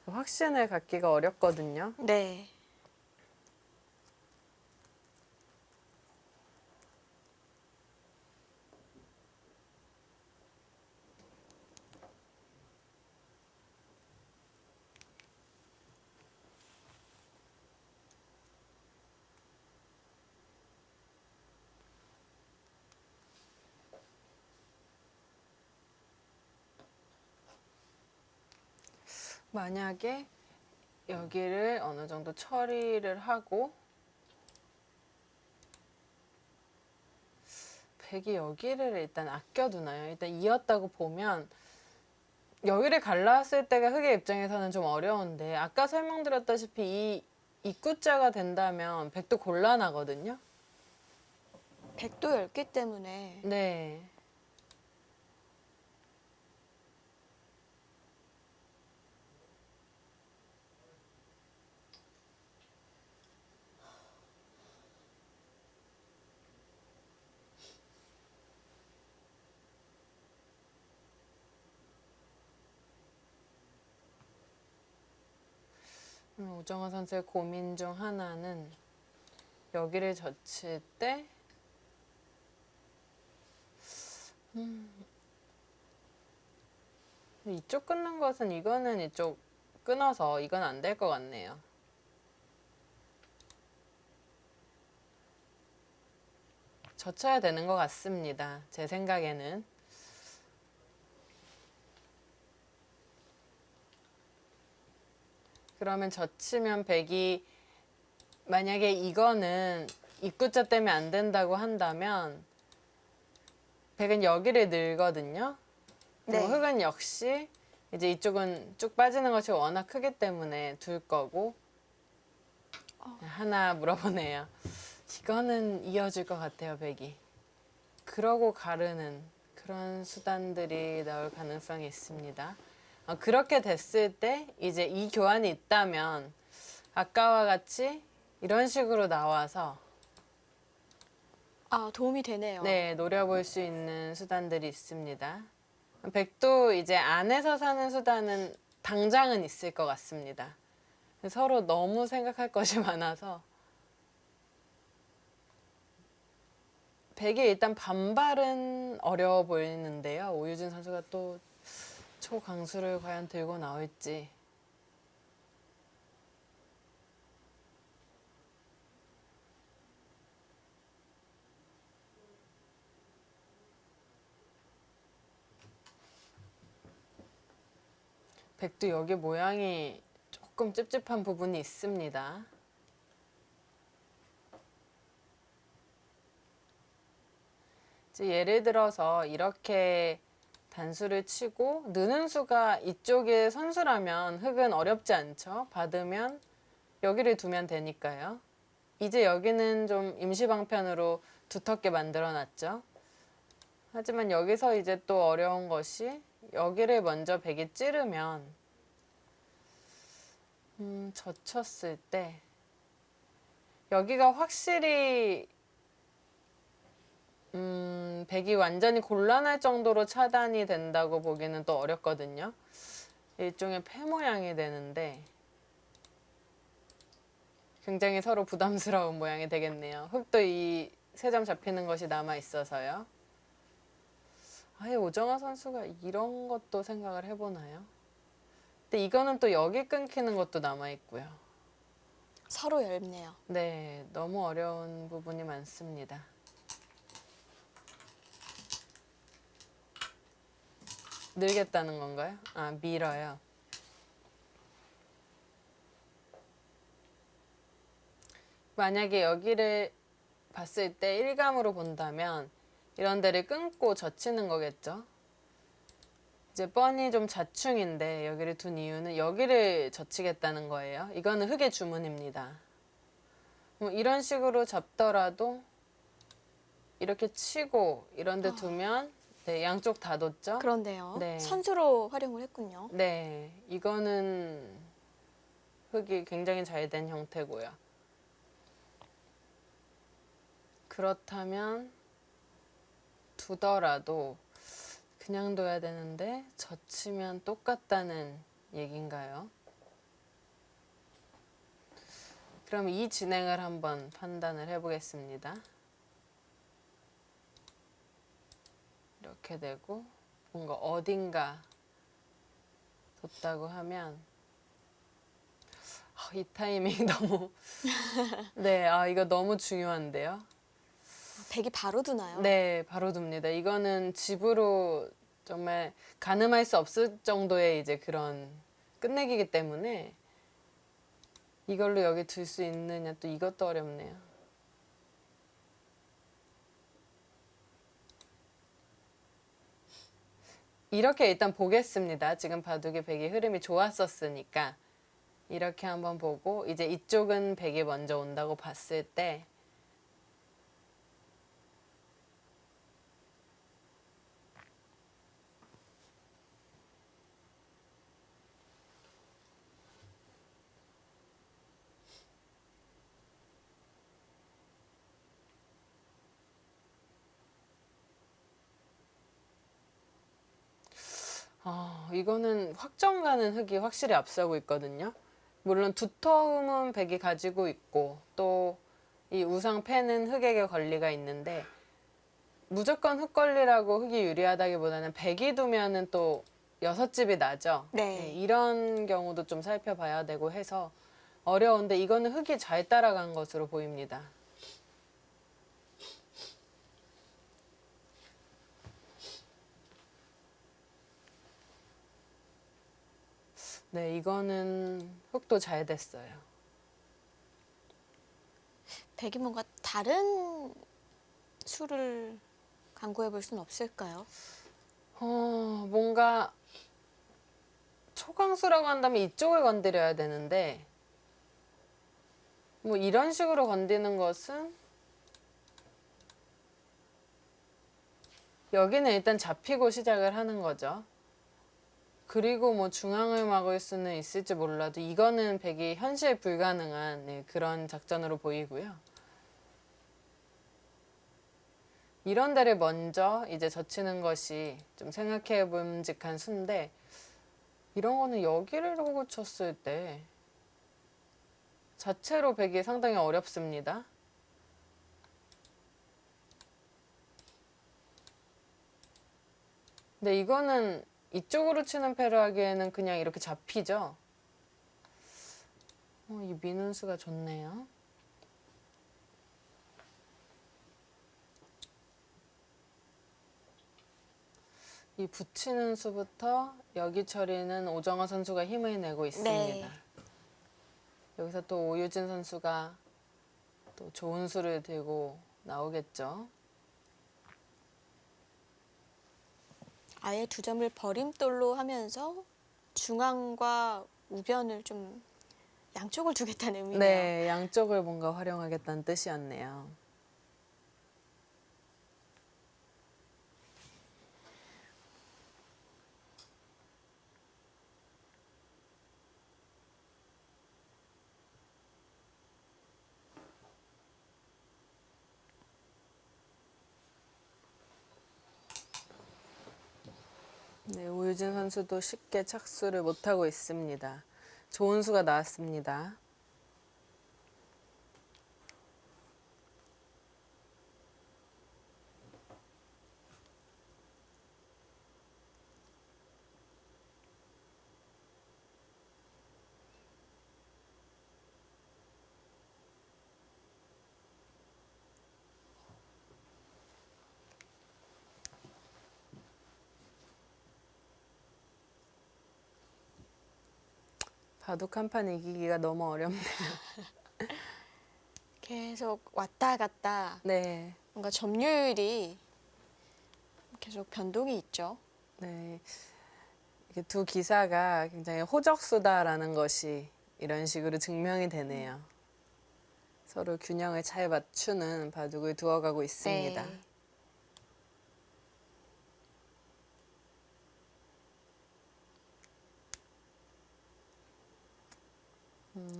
[SPEAKER 2] 확신을 갖기가 어렵거든요.
[SPEAKER 1] 네.
[SPEAKER 2] 만약에 여기를 어느 정도 처리를 하고 백이 여기를 일단 아껴두나요? 일단 이었다고 보면 여기를 갈라왔을 때가 흑의 입장에서는 좀 어려운데 아까 설명드렸다시피 이 입구자가 된다면 백도 곤란하거든요.
[SPEAKER 1] 백도 얇기 때문에
[SPEAKER 2] 네. 오정화 선수의 고민 중 하나는 여기를 젖힐 때 이쪽 끊는 것은 이거는 이쪽 끊어서 이건 안 될 것 같네요. 젖혀야 되는 것 같습니다. 제 생각에는. 그러면 젖히면 백이 만약에 이거는 입구자 때문에 안 된다고 한다면 백은 여기를 늘거든요.
[SPEAKER 1] 네.
[SPEAKER 2] 흑은 역시 이제 이쪽은 쭉 빠지는 것이 워낙 크기 때문에 둘 거고 하나 물어보네요. 이거는 이어질 것 같아요, 백이. 그러고 가르는 그런 수단들이 나올 가능성이 있습니다. 그렇게 됐을 때 이제 이 교환이 있다면 아까와 같이 이런 식으로 나와서
[SPEAKER 1] 도움이 되네요.
[SPEAKER 2] 네, 노려볼 수 있는 수단들이 있습니다. 백도 이제 안에서 사는 수단은 당장은 있을 것 같습니다. 서로 너무 생각할 것이 많아서 백이 일단 반발은 어려워 보이는데요. 오유진 선수가 또 초강수를 과연 들고 나올지. 백도 여기 모양이 조금 찝찝한 부분이 있습니다. 이제 예를 들어서 이렇게 단수를 치고 느는 수가 이쪽에 선수라면 흑은 어렵지 않죠. 받으면 여기를 두면 되니까요. 이제 여기는 좀 임시방편으로 두텁게 만들어 놨죠. 하지만 여기서 이제 또 어려운 것이 여기를 먼저 백이 찌르면 젖혔을 때 여기가 확실히 백이 완전히 곤란할 정도로 차단이 된다고 보기는 또 어렵거든요. 일종의 패 모양이 되는데 굉장히 서로 부담스러운 모양이 되겠네요. 흑도 이 세 점 잡히는 것이 남아 있어서요. 아예 오정화 선수가 이런 것도 생각을 해보나요? 근데 이거는 또 여기 끊기는 것도 남아 있고요.
[SPEAKER 1] 서로 얇네요.
[SPEAKER 2] 네, 너무 어려운 부분이 많습니다. 늘겠다는 건가요? 밀어요. 만약에 여기를 봤을 때 일감으로 본다면 이런 데를 끊고 젖히는 거겠죠. 이제 뻔히 좀 자충인데 여기를 둔 이유는 여기를 젖히겠다는 거예요. 이거는 흑의 주문입니다. 이런 식으로 잡더라도 이렇게 치고 이런 데 두면 네, 양쪽 다 뒀죠.
[SPEAKER 1] 그런데요.
[SPEAKER 2] 네.
[SPEAKER 1] 선수로 활용을 했군요.
[SPEAKER 2] 네, 이거는 흑이 굉장히 잘 된 형태고요. 그렇다면 두더라도 그냥 둬야 되는데 젖히면 똑같다는 얘긴가요? 그럼 이 진행을 한번 판단을 해보겠습니다. 이렇게 되고 뭔가 어딘가 뒀다고 하면 이 타이밍 너무 네, 이거 너무 중요한데요.
[SPEAKER 1] 백이 바로 두나요?
[SPEAKER 2] 네, 바로 둡니다. 이거는 집으로 정말 가늠할 수 없을 정도의 이제 그런 끝내기이기 때문에 이걸로 여기 둘 수 있느냐 또 이것도 어렵네요. 이렇게 일단 보겠습니다. 지금 바둑의 백의 흐름이 좋았었으니까 이렇게 한번 보고 이제 이쪽은 백이 먼저 온다고 봤을 때 이거는 확정 가는 흙이 확실히 앞서고 있거든요. 물론 두터움은 백이 가지고 있고 또 이 우상 패는 흙에게 권리가 있는데 무조건 흙 권리라고 흙이 유리하다기보다는 백이 두면은 또 여섯 집이 나죠.
[SPEAKER 1] 네.
[SPEAKER 2] 이런 경우도 좀 살펴봐야 되고 해서 어려운데 이거는 흙이 잘 따라간 것으로 보입니다. 네, 이거는 흙도 잘 됐어요.
[SPEAKER 1] 백이 뭔가 다른 수를 강구해 볼 수는 없을까요?
[SPEAKER 2] 뭔가 초강수라고 한다면 이쪽을 건드려야 되는데 뭐 이런 식으로 건드는 것은 여기는 일단 잡히고 시작을 하는 거죠. 그리고 뭐 중앙을 막을 수는 있을지 몰라도 이거는 백이 현실 불가능한 그런 작전으로 보이고요. 이런 데를 먼저 이제 젖히는 것이 좀 생각해 봄직한 수인데 이런 거는 여기를 보고 쳤을 때 자체로 백이 상당히 어렵습니다. 근데 이거는 이쪽으로 치는 패를 하기에는 그냥 이렇게 잡히죠. 이 미는 수가 좋네요. 이 붙이는 수부터 여기 처리는 오정화 선수가 힘을 내고 있습니다.
[SPEAKER 1] 네.
[SPEAKER 2] 여기서 또 오유진 선수가 또 좋은 수를 들고 나오겠죠.
[SPEAKER 1] 아예 두 점을 버림돌로 하면서 중앙과 우변을 좀 양쪽을 두겠다는 의미네요.
[SPEAKER 2] 네, 양쪽을 뭔가 활용하겠다는 뜻이었네요. 네, 오유진 선수도 쉽게 착수를 못하고 있습니다. 좋은 수가 나왔습니다. 바둑 한 판 이기기가 너무 어렵네요.
[SPEAKER 1] 계속 왔다 갔다
[SPEAKER 2] 네,
[SPEAKER 1] 뭔가 점유율이 계속 변동이 있죠.
[SPEAKER 2] 네. 이게 두 기사가 굉장히 호적수다라는 것이 이런 식으로 증명이 되네요. 서로 균형을 잘 맞추는 바둑을 두어가고 있습니다.
[SPEAKER 1] 네.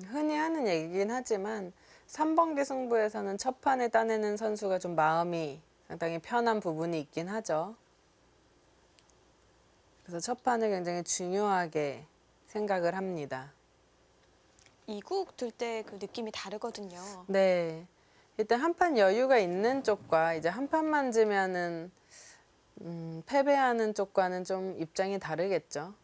[SPEAKER 2] 흔히 하는 얘기긴 하지만 3번기 승부에서는 첫 판을 따내는 선수가 좀 마음이 상당히 편한 부분이 있긴 하죠. 그래서 첫 판을 굉장히 중요하게 생각을 합니다.
[SPEAKER 1] 이국 둘 때 그 느낌이 다르거든요.
[SPEAKER 2] 네. 일단 한 판 여유가 있는 쪽과 이제 한 판만 지면은 패배하는 쪽과는 좀 입장이 다르겠죠.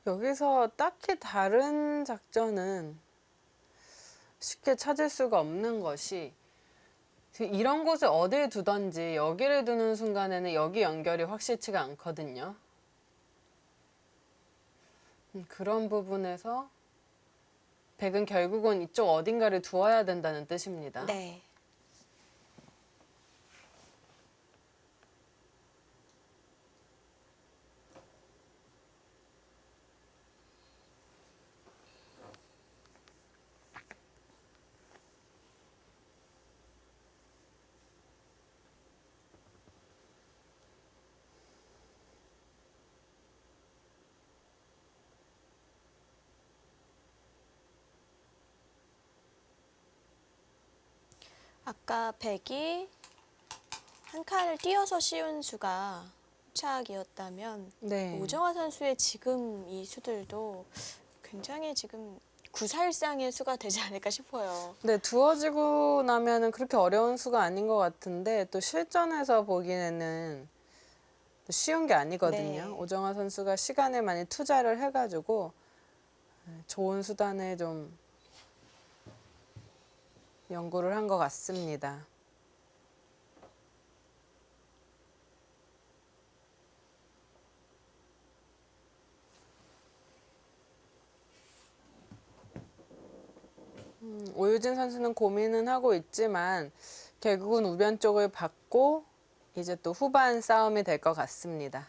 [SPEAKER 2] 여기서 딱히 다른 작전은 쉽게 찾을 수가 없는 것이 이런 곳을 어디에 두던지 여기를 두는 순간에는 여기 연결이 확실치가 않거든요. 그런 부분에서 백은 결국은 이쪽 어딘가를 두어야 된다는 뜻입니다.
[SPEAKER 1] 네. 아까 백이 한 칸을 띄어서 씌운 수가 후착이었다면
[SPEAKER 2] 네.
[SPEAKER 1] 오정화 선수의 지금 이 수들도 굉장히 지금 구살상의 수가 되지 않을까 싶어요.
[SPEAKER 2] 네, 두어지고 나면은 그렇게 어려운 수가 아닌 것 같은데 또 실전에서 보기에는 또 쉬운 게 아니거든요.
[SPEAKER 1] 네.
[SPEAKER 2] 오정화 선수가 시간을 많이 투자를 해가지고 좋은 수단을 좀 연구를 한 것 같습니다. 오유진 선수는 고민은 하고 있지만 결국은 우변 쪽을 받고 이제 또 후반 싸움이 될 것 같습니다.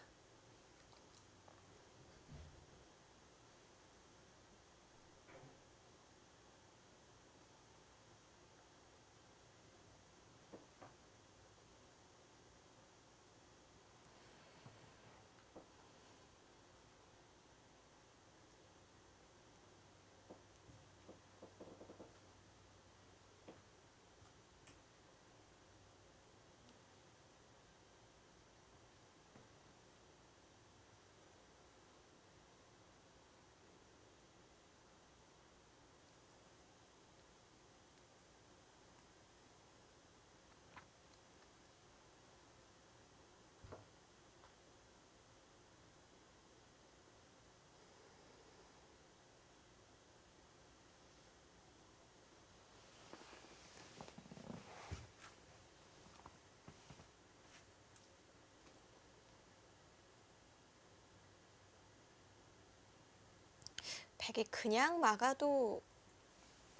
[SPEAKER 1] 백이 그냥 막아도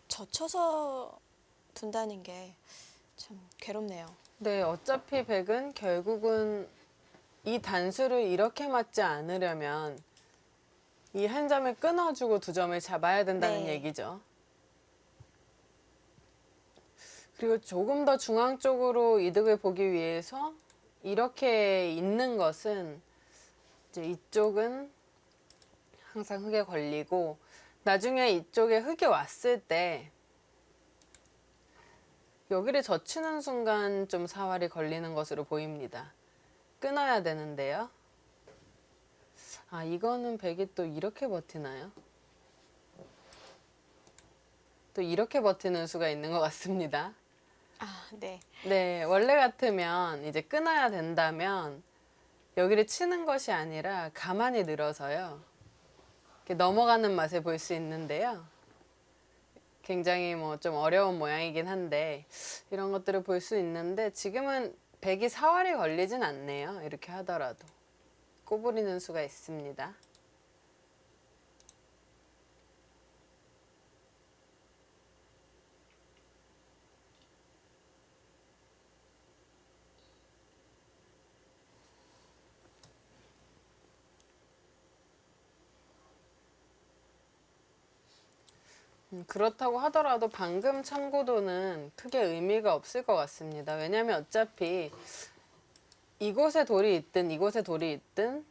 [SPEAKER 1] 젖혀서 둔다는 게 참 괴롭네요.
[SPEAKER 2] 네, 어차피 백은 결국은 이 단수를 이렇게 맞지 않으려면 이 한 점을 끊어주고 두 점을 잡아야 된다는
[SPEAKER 1] 네.
[SPEAKER 2] 얘기죠. 그리고 조금 더 중앙 쪽으로 이득을 보기 위해서 이렇게 있는 것은 이제 이쪽은 항상 흙에 걸리고 나중에 이쪽에 흙이 왔을 때 여기를 젖히는 순간 좀 사활이 걸리는 것으로 보입니다. 끊어야 되는데요. 아, 이거는 백이 또 이렇게 버티나요? 또 이렇게 버티는 수가 있는 것 같습니다.
[SPEAKER 1] 아, 네.
[SPEAKER 2] 네, 원래 같으면 이제 끊어야 된다면 여기를 치는 것이 아니라 가만히 늘어서요. 이렇게 넘어가는 맛을 볼 수 있는데요. 굉장히 뭐 좀 어려운 모양이긴 한데 이런 것들을 볼 수 있는데 지금은 백이 사활이 걸리진 않네요. 이렇게 하더라도 꼬부리는 수가 있습니다. 그렇다고 하더라도 방금 참고도는 크게 의미가 없을 것 같습니다. 왜냐하면 어차피 이곳에 돌이 있든 이곳에 돌이 있든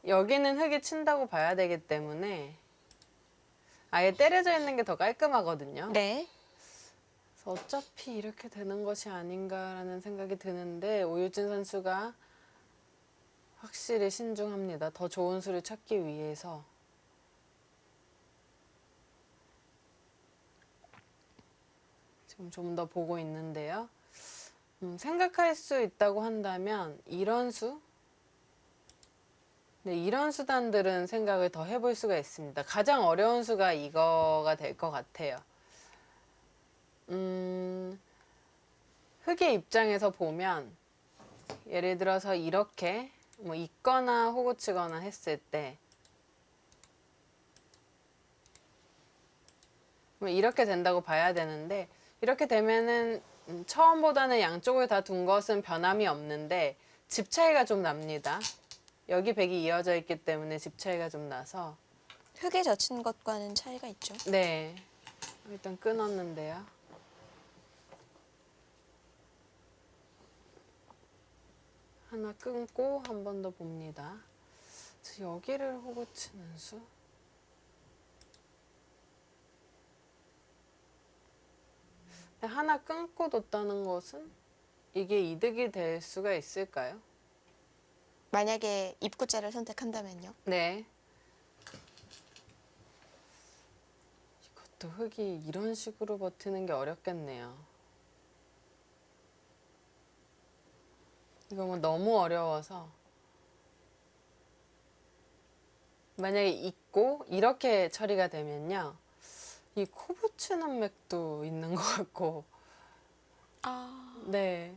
[SPEAKER 2] 여기는 흙이 친다고 봐야 되기 때문에 아예 때려져 있는 게 더 깔끔하거든요.
[SPEAKER 1] 네.
[SPEAKER 2] 그래서 어차피 이렇게 되는 것이 아닌가라는 생각이 드는데 오유진 선수가 확실히 신중합니다. 더 좋은 수를 찾기 위해서. 지금 좀 더 보고 있는데요. 생각할 수 있다고 한다면 이런 수? 네, 이런 수단들은 생각을 더 해볼 수가 있습니다. 가장 어려운 수가 이거가 될 것 같아요. 흙의 입장에서 보면 예를 들어서 이렇게 뭐 있거나 호구 치거나 했을 때 뭐 이렇게 된다고 봐야 되는데 이렇게 되면은 처음보다는 양쪽을 다 둔 것은 변함이 없는데 집 차이가 좀 납니다. 여기 백이 이어져 있기 때문에 집 차이가 좀 나서
[SPEAKER 1] 흙에 젖힌 것과는 차이가 있죠.
[SPEAKER 2] 네, 일단 끊었는데요. 하나 끊고 한 번 더 봅니다. 여기를 호구 치는 수? 하나 끊고 뒀다는 것은 이게 이득이 될 수가 있을까요?
[SPEAKER 1] 만약에 입구자를 선택한다면요.
[SPEAKER 2] 네. 이것도 흙이 이런 식으로 버티는 게 어렵겠네요. 이거 뭐 너무 어려워서 만약에 있고 이렇게 처리가 되면요. 이 코 붙이는 맥도 있는 것 같고
[SPEAKER 1] 아,
[SPEAKER 2] 네.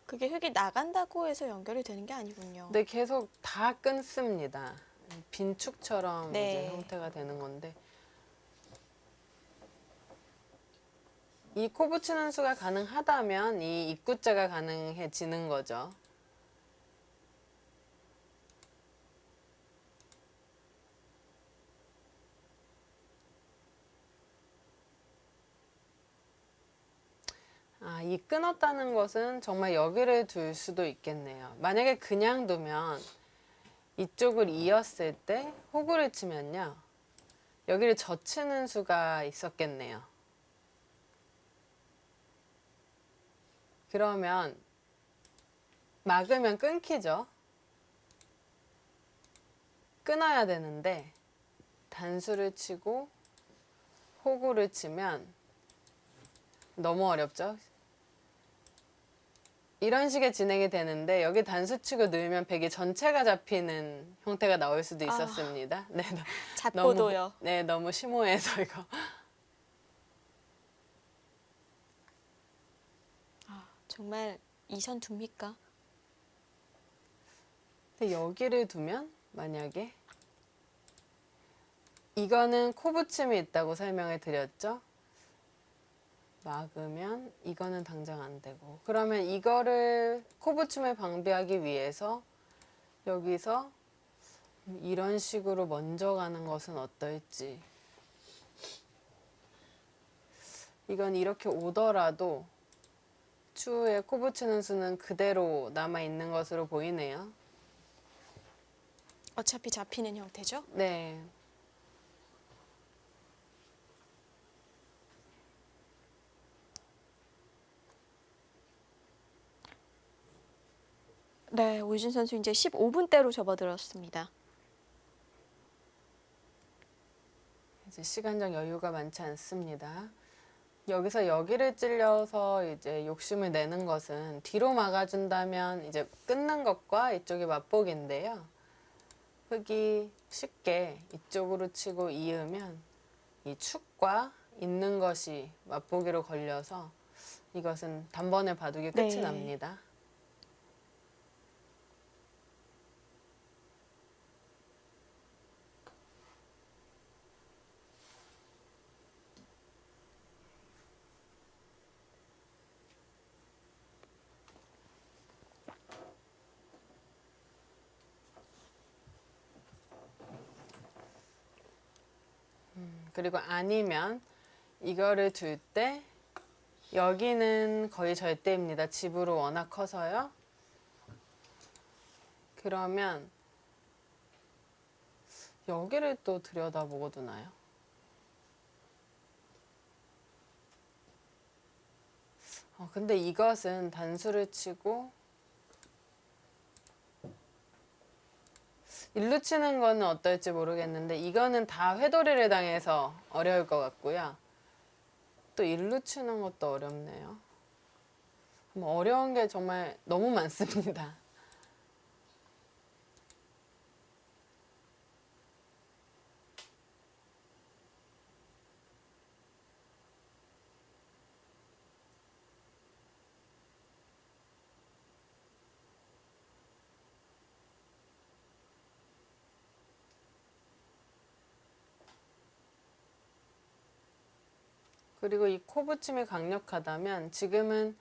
[SPEAKER 1] 그게 흙이 나간다고 해서 연결이 되는 게 아니군요.
[SPEAKER 2] 근데 계속 다 끊습니다. 빈축처럼
[SPEAKER 1] 네.
[SPEAKER 2] 이제 형태가 되는 건데 이 코 붙이는 수가 가능하다면 이 입구자가 가능해지는 거죠. 아, 이 끊었다는 것은 정말 여기를 둘 수도 있겠네요. 만약에 그냥 두면 이쪽을 이었을 때 호구를 치면요. 여기를 젖히는 수가 있었겠네요. 그러면 막으면 끊기죠. 끊어야 되는데 단수를 치고 호구를 치면 너무 어렵죠. 이런 식의 진행이 되는데 여기 단수 치고 넣으면 백이 전체가 잡히는 형태가 나올 수도 있었습니다. 네,
[SPEAKER 1] 잡고도요.
[SPEAKER 2] 네, 너무 심오해서 이거.
[SPEAKER 1] 정말 이 선 둡니까?
[SPEAKER 2] 근데 여기를 두면 만약에 이거는 코 붙임이 있다고 설명을 드렸죠. 막으면 이거는 당장 안 되고 그러면 이거를 코 붙임을 방비하기 위해서 여기서 이런 식으로 먼저 가는 것은 어떨지. 이건 이렇게 오더라도 추후에 코 붙이는 수는 그대로 남아 있는 것으로 보이네요.
[SPEAKER 1] 어차피 잡히는 형태죠.
[SPEAKER 2] 네.
[SPEAKER 1] 네, 오유진 선수 이제 15분대로 접어들었습니다.
[SPEAKER 2] 이제 시간적 여유가 많지 않습니다. 여기서 여기를 찔려서 이제 욕심을 내는 것은 뒤로 막아준다면 이제 끊는 것과 이쪽이 맞보기인데요. 흙이 쉽게 이쪽으로 치고 이으면 이 축과 있는 것이 맞보기로 걸려서 이것은 단번에 바둑이 끝이
[SPEAKER 1] 네.
[SPEAKER 2] 납니다. 그리고 아니면 이거를 둘 때 여기는 거의 절대입니다. 집으로 워낙 커서요. 그러면 여기를 또 들여다보고 두나요? 근데 이것은 단수를 치고 일루 치는 거는 어떨지 모르겠는데 이거는 다 회돌이를 당해서 어려울 것 같고요. 또 일루 치는 것도 어렵네요. 어려운 게 정말 너무 많습니다. 그리고 이 코 붙임이 강력하다면 지금은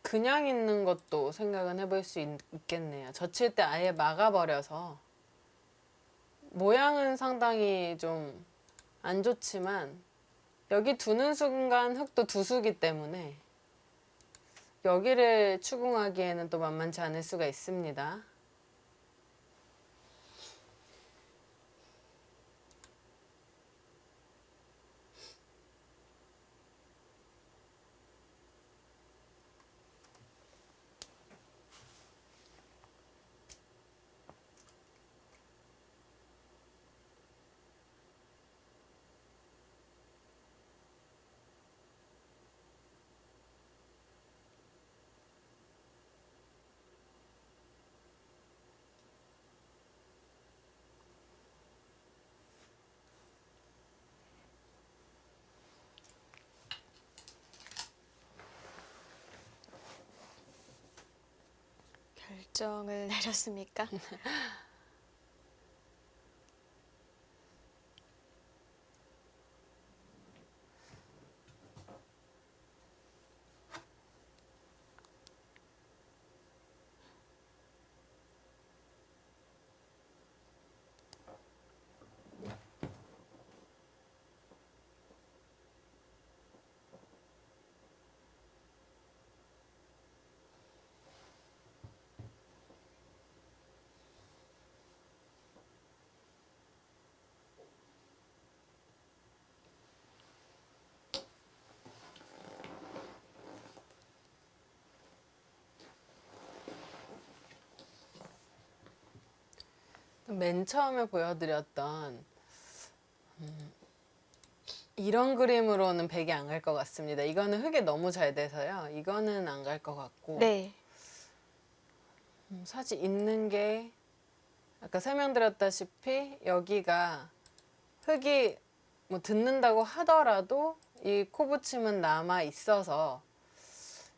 [SPEAKER 2] 그냥 있는 것도 생각은 해볼 수 있겠네요. 젖힐 때 아예 막아버려서 모양은 상당히 좀 안 좋지만 여기 두는 순간 흙도 두수기 때문에 여기를 추궁하기에는 또 만만치 않을 수가 있습니다.
[SPEAKER 1] 결정을 내렸습니까?
[SPEAKER 2] 맨 처음에 보여드렸던 이런 그림으로는 백이 안 갈 것 같습니다. 이거는 흙이 너무 잘 돼서요. 이거는 안 갈 것 같고
[SPEAKER 1] 네.
[SPEAKER 2] 사실 있는 게 아까 설명드렸다시피 여기가 흙이 뭐 듣는다고 하더라도 이 코 붙임은 남아 있어서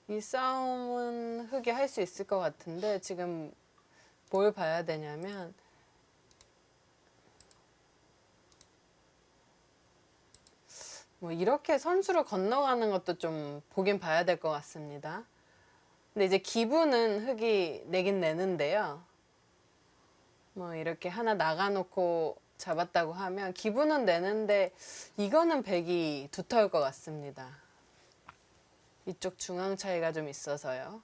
[SPEAKER 2] 이 싸움은 흙이 할 수 있을 것 같은데 지금 뭘 봐야 되냐면 뭐 이렇게 선수를 건너가는 것도 좀 보긴 봐야 될 것 같습니다. 근데 이제 기분은 흙이 내긴 내는데요. 뭐 이렇게 하나 나가놓고 잡았다고 하면 기분은 내는데 이거는 백이 두터울 것 같습니다. 이쪽 중앙 차이가 좀 있어서요.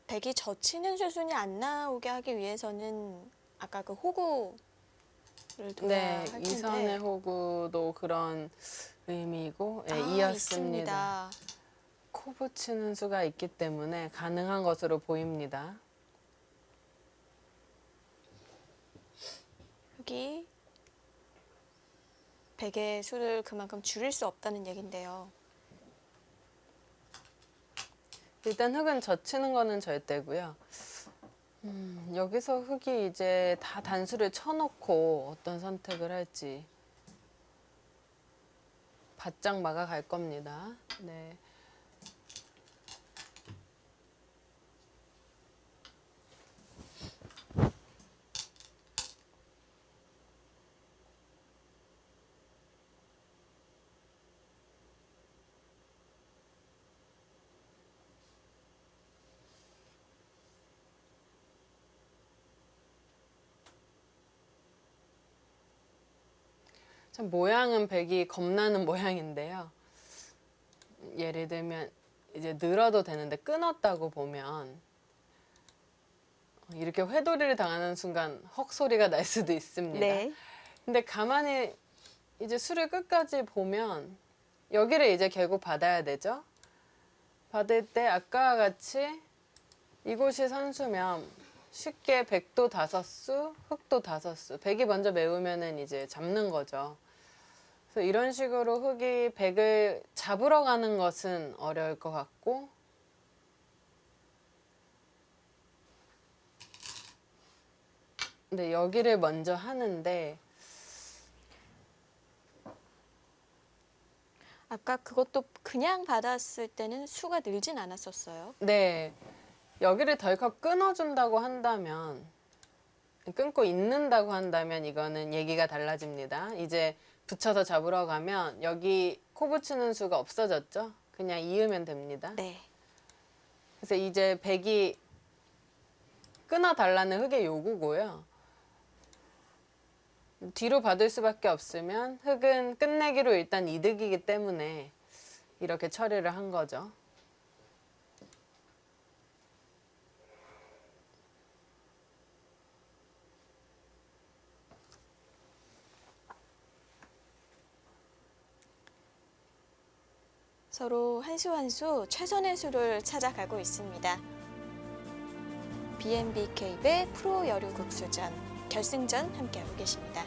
[SPEAKER 1] 백이 젖히는 수순이 안 나오게 하기 위해서는 아까 그 호구를 둬야
[SPEAKER 2] 네,
[SPEAKER 1] 할
[SPEAKER 2] 이선의
[SPEAKER 1] 텐데.
[SPEAKER 2] 호구도 그런 의미이고 네,
[SPEAKER 1] 아,
[SPEAKER 2] 이었습니다.
[SPEAKER 1] 있습니다.
[SPEAKER 2] 코 붙이는 수가 있기 때문에 가능한 것으로 보입니다.
[SPEAKER 1] 여기 백의 수를 그만큼 줄일 수 없다는 얘긴데요.
[SPEAKER 2] 일단 흙은 젖히는 거는 절대고요. 여기서 흙이 이제 다 단수를 쳐놓고 어떤 선택을 할지 바짝 막아갈 겁니다. 네. 참 모양은 백이 겁나는 모양인데요. 예를 들면 이제 늘어도 되는데 끊었다고 보면 이렇게 회돌이를 당하는 순간 헉 소리가 날 수도 있습니다.
[SPEAKER 1] 네.
[SPEAKER 2] 근데 가만히 이제 술을 끝까지 보면 여기를 이제 결국 받아야 되죠. 받을 때 아까와 같이 이곳이 선수면 쉽게 백도 5수, 흑도 5수. 백이 먼저 메우면은 이제 잡는 거죠. 그래서 이런 식으로 흑이 백을 잡으러 가는 것은 어려울 것 같고, 근데 여기를 먼저 하는데
[SPEAKER 1] 아까 그것도 그냥 받았을 때는 수가 늘진 않았었어요.
[SPEAKER 2] 네, 여기를 덜컥 끊어준다고 한다면, 끊고 있는다고 한다면 이거는 얘기가 달라집니다. 이제 붙여서 잡으러 가면 여기 코 붙이는 수가 없어졌죠? 그냥 이으면 됩니다.
[SPEAKER 1] 네.
[SPEAKER 2] 그래서 이제 백이 끊어달라는 흑의 요구고요. 뒤로 받을 수밖에 없으면 흑은 끝내기로 일단 이득이기 때문에 이렇게 처리를 한 거죠.
[SPEAKER 1] 서로 한 수 한 수 최선의 수를 찾아가고 있습니다. B&B 케이블 프로 여류 국수전 결승전 함께하고 계십니다.